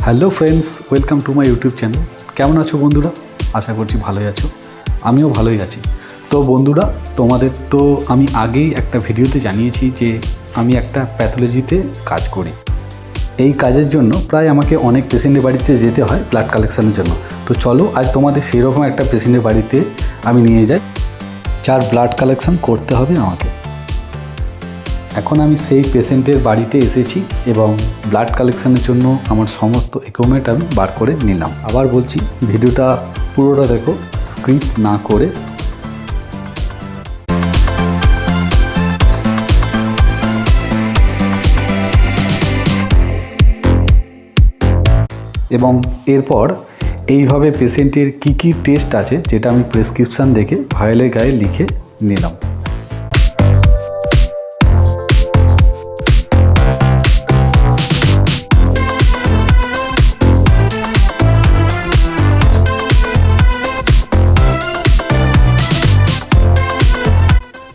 Hello friends, welcome to my YouTube channel. কেমন আছো বন্ধুরা? আশা করছি ভালোই আছো, আমিও ভালোই আছি। তো বন্ধুরা, তোমাদের তো আমি আগেই একটা ভিডিওতে জানিয়েছি যে আমি একটা প্যাথোলজিতে কাজ করি। এই কাজের জন্য প্রায় আমাকে অনেক পেশেন্টের বাড়িতে যেতে হয় ব্লাড কালেকশানের জন্য। তো চলো আজ তোমাদের সেরকম একটা পেশেন্টের বাড়িতে আমি নিয়ে যাই, যার ব্লাড কালেকশান করতে হবে আমাকে। এখন আমি সেই পেশেন্টের বাড়িতে এসেছি এবং ব্লাড কালেকশানের জন্য আমার সমস্ত ইকুইপমেন্ট আমি বার করে নিলাম। আবার বলছি, ভিডিওটা পুরোটা দেখো, স্ক্রিপ্ট না করে। এবং এরপর এইভাবে পেশেন্টের কী কী টেস্ট আছে যেটা আমি প্রেসক্রিপশান দেখে ফাইলের গায়ে লিখে নিলাম।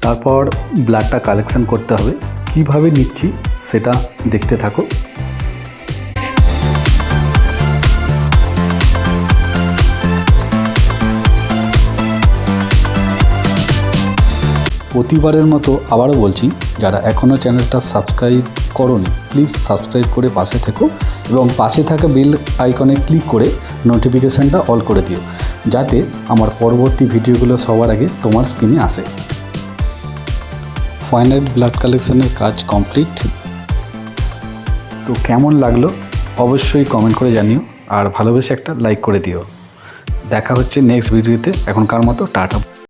তারপর ব্লাডটা কালেকশান করতে হবে, কিভাবে নিচ্ছি সেটা দেখতে থাকো। প্রতিবারের মতো আবারও বলছি, যারা এখনও চ্যানেলটা সাবস্ক্রাইব করোনি প্লিজ সাবস্ক্রাইব করে পাশে থেকো এবং পাশে থাকা বেল আইকনে ক্লিক করে নোটিফিকেশানটা অল করে দিও, যাতে আমার পরবর্তী ভিডিওগুলো সবার আগে তোমার স্ক্রিনে আসে। ফাইনাল ব্লাড কালেকশানের কাজ কমপ্লিট। তো কেমন লাগলো অবশ্যই কমেন্ট করে জানিও, আর ভালোবেসে একটা লাইক করে দিও। দেখা হচ্ছে নেক্সট ভিডিওতে। এখনকার মতো টাটা।